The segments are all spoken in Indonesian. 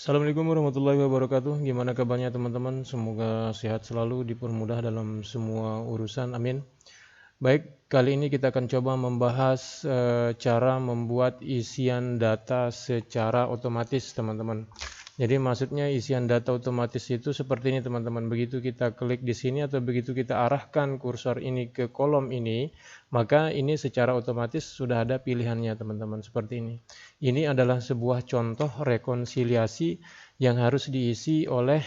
Assalamualaikum warahmatullahi wabarakatuh. Gimana kabarnya teman-teman? Semoga sehat selalu, dipermudah dalam semua urusan. Amin. Baik, kali ini kita akan coba membahas cara membuat isian data secara otomatis, teman-teman. Jadi maksudnya isian data otomatis itu seperti ini, teman-teman. Begitu kita klik di sini atau begitu kita arahkan kursor ini ke kolom ini, maka ini secara otomatis sudah ada pilihannya, teman-teman, seperti ini. Ini adalah sebuah contoh rekonsiliasi yang harus diisi oleh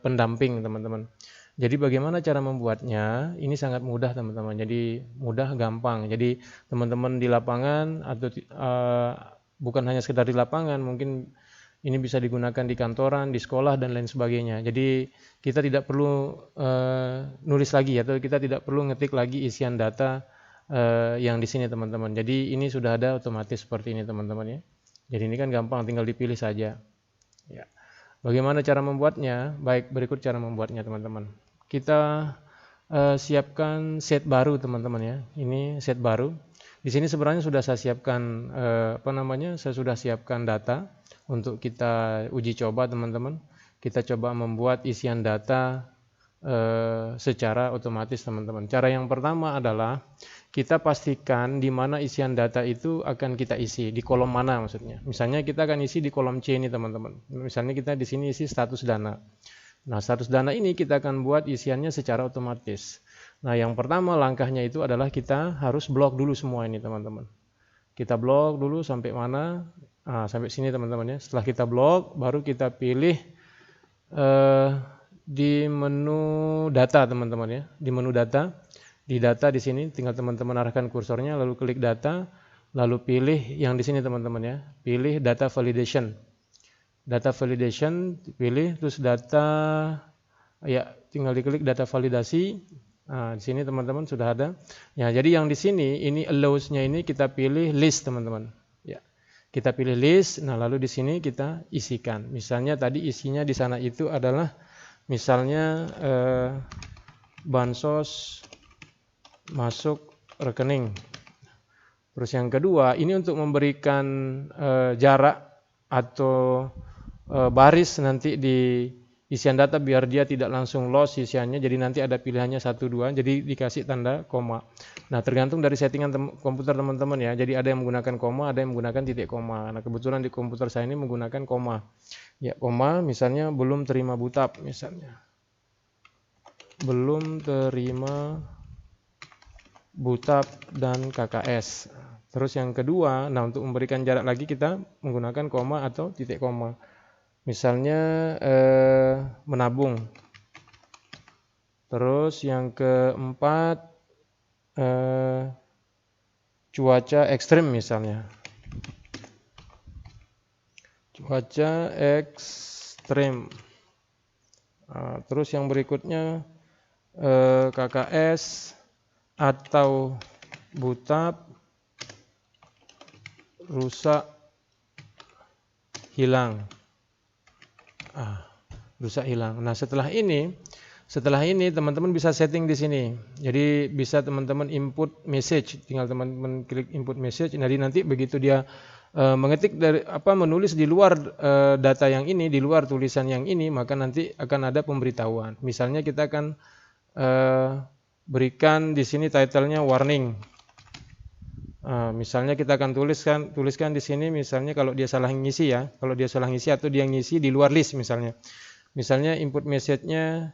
pendamping, teman-teman. Jadi bagaimana cara membuatnya? Ini sangat mudah, teman-teman. Jadi mudah, gampang. Jadi teman-teman di lapangan atau bukan hanya sekedar di lapangan, mungkin ini bisa digunakan di kantoran, di sekolah dan lain sebagainya. Jadi kita tidak perlu nulis lagi atau kita tidak perlu ngetik lagi isian data yang di sini, teman-teman. Jadi ini sudah ada otomatis seperti ini, teman-teman ya. Jadi ini kan gampang, tinggal dipilih saja. Ya. Bagaimana cara membuatnya? Baik, berikut cara membuatnya, teman-teman. Kita siapkan set baru, teman-teman ya. Ini set baru. Di sini sebenarnya sudah saya siapkan saya sudah siapkan data untuk kita uji coba, teman-teman. Kita coba membuat isian data secara otomatis, teman-teman. Cara yang pertama adalah kita pastikan di mana isian data itu akan kita isi, di kolom mana maksudnya. Misalnya kita akan isi di kolom C ini, teman-teman. Misalnya kita di sini isi status dana. Nah, status dana ini kita akan buat isiannya secara otomatis. Nah, yang pertama langkahnya itu adalah kita harus blok dulu semua ini, teman-teman. Kita blok dulu sampai mana? Nah, sampai sini, teman-teman ya. Setelah kita blok, baru kita pilih di menu data, teman-teman ya. Di menu data, di data di sini tinggal teman-teman arahkan kursornya, lalu klik data, lalu pilih yang di sini, teman-teman ya. Pilih data validation. Data validation pilih, terus data ya tinggal diklik data validasi. Nah, di sini teman-teman sudah ada. Ya, jadi yang di sini ini allows-nya ini kita pilih list, teman-teman. Ya. Kita pilih list. Nah, lalu di sini kita isikan. Misalnya tadi isinya di sana itu adalah misalnya bansos masuk rekening. Terus yang kedua, ini untuk memberikan jarak atau baris nanti di isian data biar dia tidak langsung loss isiannya, jadi nanti ada pilihannya 1, 2, jadi dikasih tanda koma. Nah, tergantung dari settingan komputer teman-teman ya, jadi ada yang menggunakan koma, ada yang menggunakan titik koma. Nah, kebetulan di komputer saya ini menggunakan koma. Ya, koma misalnya belum terima butab misalnya. Belum terima butab dan KKS. Terus yang kedua, nah untuk memberikan jarak lagi kita menggunakan koma atau titik koma. Misalnya menabung. Terus yang keempat cuaca ekstrim misalnya. Cuaca ekstrim. Nah, terus yang berikutnya KKS atau butab rusak hilang. Rusak hilang. Nah, setelah ini teman-teman bisa setting di sini. Jadi bisa teman-teman input message, tinggal teman-teman klik input message. Nanti begitu dia mengetik menulis di luar data yang ini, di luar tulisan yang ini, maka nanti akan ada pemberitahuan. Misalnya kita akan berikan di sini title-nya warning. Misalnya kita akan tuliskan di sini misalnya kalau dia salah ngisi ya, kalau dia salah ngisi atau dia ngisi di luar list misalnya. Misalnya input message-nya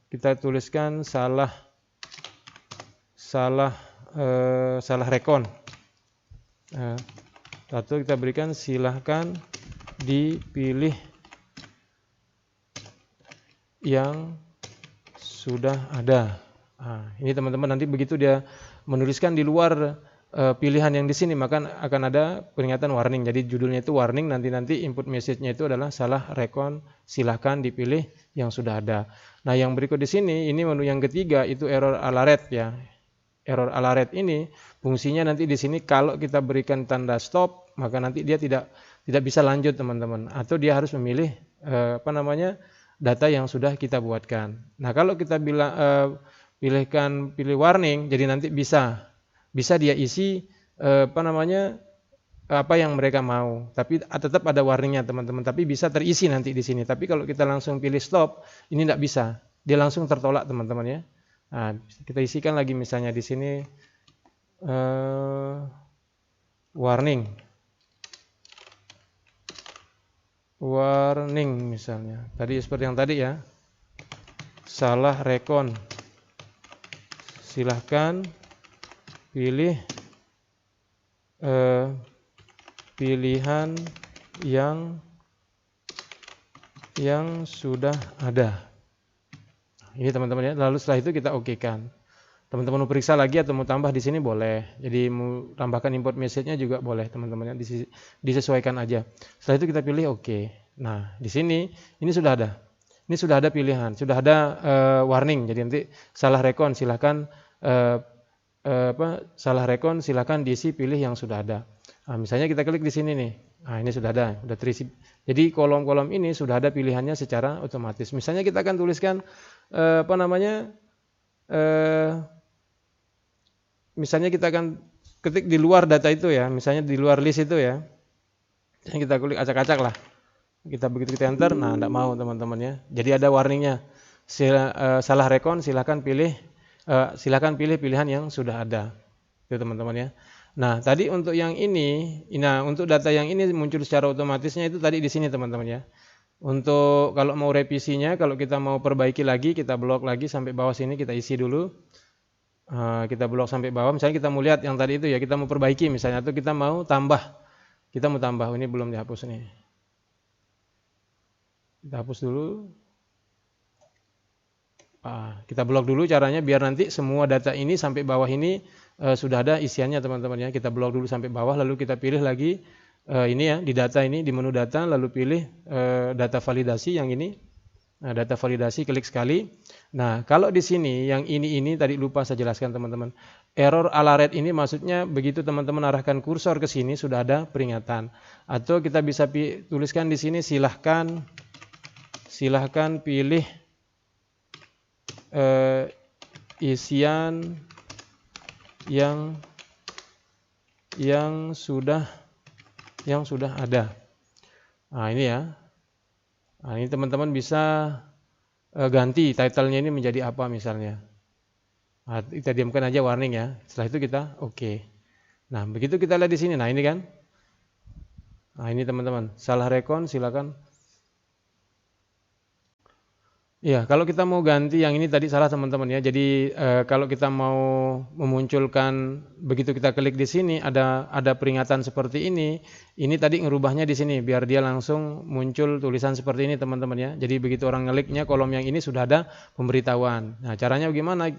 kita tuliskan salah rekon. Atau kita berikan silahkan dipilih yang sudah ada. Ini teman-teman nanti begitu dia menuliskan di luar pilihan yang di sini maka akan ada peringatan warning. Jadi judulnya itu warning, nanti input message-nya itu adalah salah rekon, silahkan dipilih yang sudah ada. Nah, yang berikut di sini ini menu yang ketiga itu error alert ya. Error alert ini fungsinya nanti di sini kalau kita berikan tanda stop maka nanti dia tidak bisa lanjut, teman-teman, atau dia harus memilih data yang sudah kita buatkan. Nah, kalau kita pilih warning, jadi nanti bisa dia isi apa yang mereka mau. Tapi tetap ada warningnya teman-teman. Tapi bisa terisi nanti di sini. Tapi kalau kita langsung pilih stop, ini tidak bisa. Dia langsung tertolak teman-teman ya. Nah, kita isikan lagi misalnya di sini warning. Warning misalnya. Tadi seperti yang tadi ya. Salah rekon. Silahkan pilih pilihan yang sudah ada. Ini teman-teman ya. Lalu setelah itu kita okekan. Teman-teman mau periksa lagi atau mau tambah di sini boleh. Jadi mau tambahkan import message-nya juga boleh teman-teman ya. Disesuaikan aja. Setelah itu kita pilih oke. Nah, di sini ini sudah ada. Ini sudah ada pilihan, sudah ada warning. Jadi nanti salah rekon silahkan salah rekon silahkan diisi pilih yang sudah ada. Nah, misalnya kita klik di sini nih. Nah, ini sudah ada, sudah terisi. Jadi kolom-kolom ini sudah ada pilihannya secara otomatis. Misalnya kita akan tuliskan misalnya kita akan ketik di luar data itu ya, misalnya di luar list itu ya. Jadi kita klik acak-acak lah. Begitu kita enter, nah tidak mau teman-teman ya. Jadi ada warningnya. Salah rekon silahkan pilih pilihan yang sudah ada. Itu teman-teman ya. Nah, tadi untuk yang ini, untuk data yang ini muncul secara otomatisnya itu tadi di sini teman-teman ya. Untuk kalau mau revisinya, kalau kita mau perbaiki lagi, kita blok lagi sampai bawah sini, kita isi dulu. Kita blok sampai bawah, misalnya kita mau lihat yang tadi itu ya, kita mau perbaiki misalnya, atau kita mau tambah. Ini belum dihapus nih. Kita hapus dulu. Kita blok dulu caranya biar nanti semua data ini sampai bawah ini sudah ada isiannya teman-teman ya. Kita blok dulu sampai bawah, lalu kita pilih lagi ini ya, di data ini, di menu data, lalu pilih data validasi yang ini. Nah, data validasi klik sekali. Nah, kalau di sini yang ini tadi lupa saya jelaskan teman-teman. Error alert ini maksudnya begitu teman-teman arahkan kursor ke sini sudah ada peringatan. Atau kita bisa tuliskan di sini silahkan pilih isian yang sudah ada. Nah, ini ya. Nah, ini teman-teman bisa ganti title-nya ini menjadi apa misalnya. Nah, kita diamkan aja warning ya. Setelah itu kita oke. Nah, begitu kita lihat di sini. Nah, ini kan. Nah, ini teman-teman. Salah rekon silakan. Ya, kalau kita mau ganti yang ini tadi salah teman-teman ya. Jadi kalau kita mau memunculkan begitu kita klik di sini ada peringatan seperti ini tadi ngerubahnya di sini biar dia langsung muncul tulisan seperti ini teman-teman ya. Jadi begitu orang ngeliknya kolom yang ini sudah ada pemberitahuan. Nah, caranya bagaimana?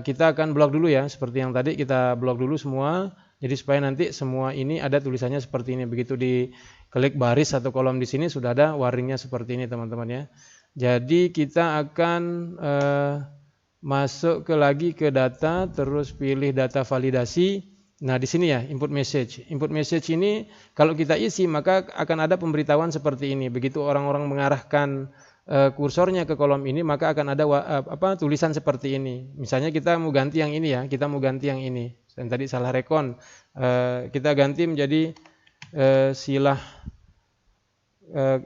Kita akan blok dulu ya, seperti yang tadi kita blok dulu semua. Jadi supaya nanti semua ini ada tulisannya seperti ini. Begitu diklik baris atau kolom di sini sudah ada warningnya seperti ini teman-teman ya. Jadi kita akan masuk lagi ke data, terus pilih data validasi. Nah, di sini ya input message. Input message ini kalau kita isi maka akan ada pemberitahuan seperti ini. Begitu orang-orang mengarahkan kursornya ke kolom ini maka akan ada tulisan seperti ini. Misalnya kita mau ganti yang ini ya, kita mau ganti yang ini. Dan tadi salah rekon, kita ganti menjadi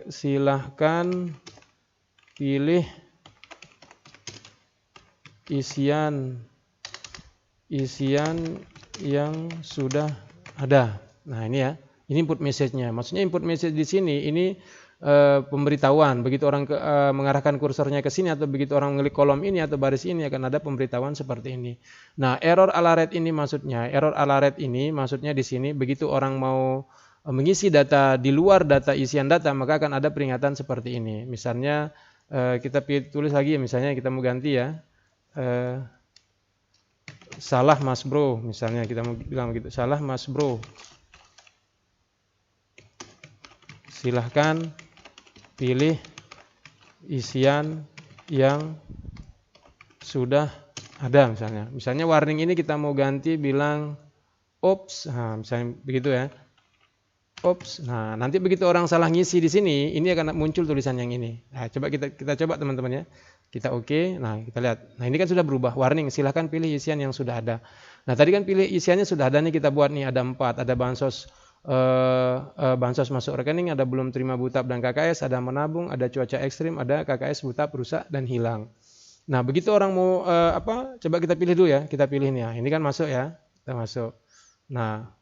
silahkan pilih isian yang sudah ada. Nah, ini ya, ini input message-nya. Maksudnya input message di sini ini pemberitahuan. Begitu orang mengarahkan kursornya ke sini atau begitu orang mengklik kolom ini atau baris ini akan ada pemberitahuan seperti ini. Nah, error alert ini maksudnya di sini begitu orang mau mengisi data di luar data isian data maka akan ada peringatan seperti ini. Misalnya kita tulis lagi ya, misalnya kita mau ganti ya. Salah Mas Bro, misalnya kita mau bilang begitu. Salah Mas Bro. Silahkan pilih isian yang sudah ada misalnya. Misalnya warning ini kita mau ganti bilang oops, nah misalnya begitu ya. Oops. Nah, nanti begitu orang salah ngisi di sini, ini akan muncul tulisan yang ini. Nah, coba kita coba teman-teman ya. Kita oke. Nah, kita lihat. Nah, ini kan sudah berubah. Warning, silahkan pilih isian yang sudah ada. Nah, tadi kan pilih isiannya sudah ada nih, kita buat nih, ada 4. Ada bansos masuk rekening, ada belum terima BUTAP dan KKS, ada menabung, ada cuaca ekstrim, ada KKS BUTAP rusak dan hilang. Nah, begitu orang mau coba kita pilih dulu ya. Kita pilih nih ya. Ini kan masuk ya. Kita masuk. Nah,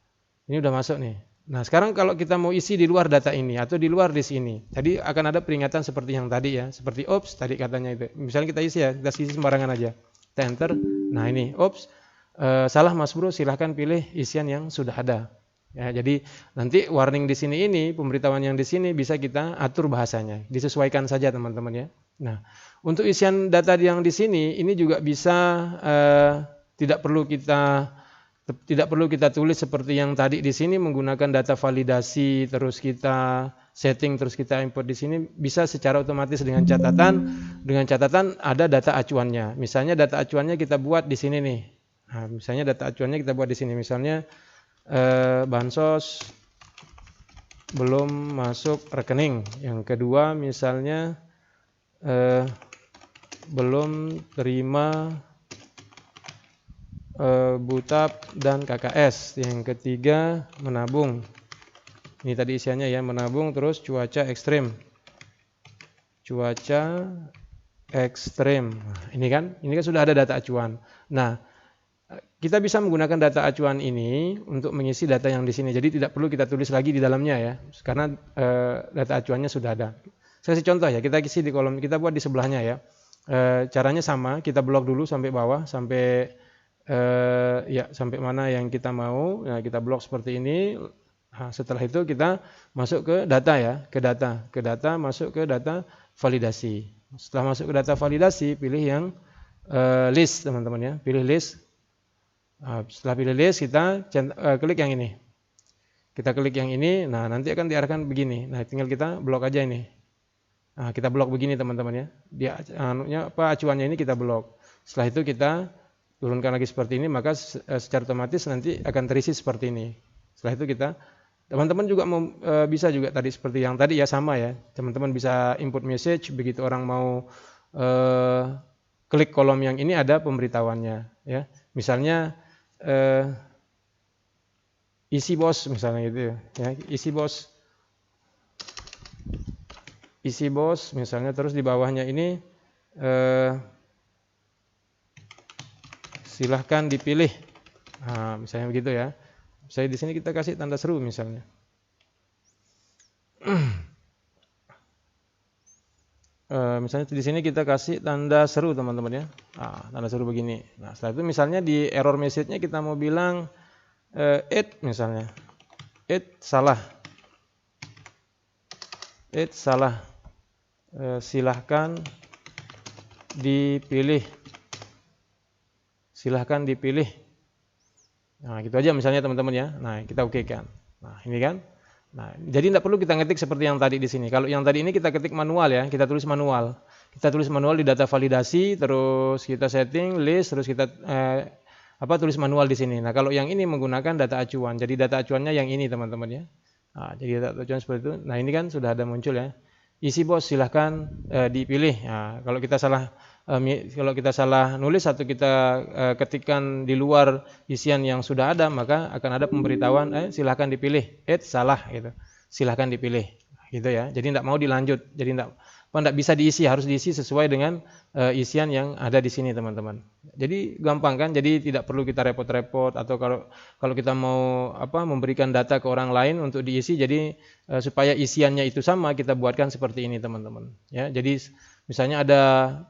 ini udah masuk nih. Nah, sekarang kalau kita mau isi di luar data ini atau di luar list ini, tadi akan ada peringatan seperti yang tadi ya, seperti ops tadi katanya itu. Misalnya kita isi ya, kita isi sembarangan aja. Kita enter. Nah, ini ops, salah Mas Bro, silahkan pilih isian yang sudah ada. Ya, jadi nanti warning di sini ini, pemberitahuan yang di sini bisa kita atur bahasanya, disesuaikan saja teman-teman ya. Nah, untuk isian data yang di sini ini juga bisa tidak perlu kita tulis seperti yang tadi di sini menggunakan data validasi, terus kita setting, terus kita import di sini, bisa secara otomatis dengan catatan ada data acuannya. Misalnya data acuannya kita buat di sini nih. Nah, misalnya data acuannya kita buat di sini, misalnya bansos belum masuk rekening. Yang kedua misalnya belum terima BUTAP dan KKS. Yang ketiga menabung. Ini tadi isiannya ya, menabung, terus cuaca ekstrim. Cuaca ekstrim. Nah, ini kan sudah ada data acuan. Nah, kita bisa menggunakan data acuan ini untuk mengisi data yang di sini. Jadi tidak perlu kita tulis lagi di dalamnya ya, karena data acuannya sudah ada. Saya kasih contoh ya, kita isi di kolom, kita buat di sebelahnya ya. Caranya sama, kita blok dulu sampai bawah, sampai sampai mana yang kita mau. Nah, kita blok seperti ini. Nah, setelah itu kita masuk ke data ya, ke data, masuk ke data validasi. Setelah masuk ke data validasi, pilih yang list teman-teman ya, pilih list. Nah, setelah pilih list, kita klik yang ini. Kita klik yang ini, nah nanti akan diarahkan begini. Nah, tinggal kita blok aja ini. Nah, kita blok begini teman-teman ya. Dia acuannya ini kita blok. Setelah itu kita turunkan lagi seperti ini, maka secara otomatis nanti akan terisi seperti ini. Setelah itu teman-teman juga bisa juga tadi seperti yang tadi ya, sama ya. Teman-teman bisa input message, begitu orang mau klik kolom yang ini ada pemberitahuannya ya. Misalnya isi bos misalnya gitu ya, isi bos misalnya, terus di bawahnya ini silahkan dipilih. Nah, misalnya begitu ya. Misalnya di sini kita kasih tanda seru misalnya. Misalnya di sini kita kasih tanda seru teman-teman ya. Nah, tanda seru begini. Nah, setelah itu misalnya di error message-nya kita mau bilang misalnya. Salah. Silahkan dipilih. Nah, gitu aja misalnya teman-teman ya. Nah, kita oke kan. Nah, ini kan. Nah, jadi tidak perlu kita ngetik seperti yang tadi di sini. Kalau yang tadi ini kita ketik manual ya, kita tulis manual. Kita tulis manual di data validasi, terus kita setting list, terus kita tulis manual di sini. Nah, kalau yang ini menggunakan data acuan. Jadi data acuannya yang ini teman-teman ya. Nah, jadi data acuan seperti itu. Nah, ini kan sudah ada muncul ya. Isi bos silahkan dipilih. Nah, kalau kita salah nulis atau kita ketikkan di luar isian yang sudah ada, maka akan ada pemberitahuan silahkan dipilih. Salah gitu. Silahkan dipilih gitu ya. Jadi tidak mau dilanjut. Jadi tidak bisa diisi, harus diisi sesuai dengan isian yang ada di sini teman-teman. Jadi gampang kan? Jadi tidak perlu kita repot-repot, atau kalau kita mau memberikan data ke orang lain untuk diisi, jadi supaya isiannya itu sama, kita buatkan seperti ini teman-teman. Ya, jadi misalnya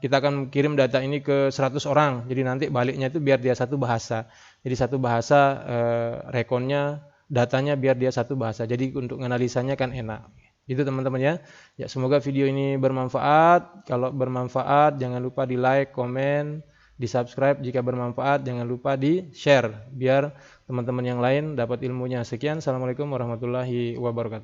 kita akan kirim data ini ke 100 orang, jadi nanti baliknya itu biar dia satu bahasa. Jadi satu bahasa rekonnya, datanya biar dia satu bahasa. Jadi untuk analisanya kan enak. Itu teman-teman ya. Ya, semoga video ini bermanfaat. Kalau bermanfaat jangan lupa di like, komen, di subscribe. Jika bermanfaat jangan lupa di share biar teman-teman yang lain dapat ilmunya. Sekian, assalamualaikum warahmatullahi wabarakatuh.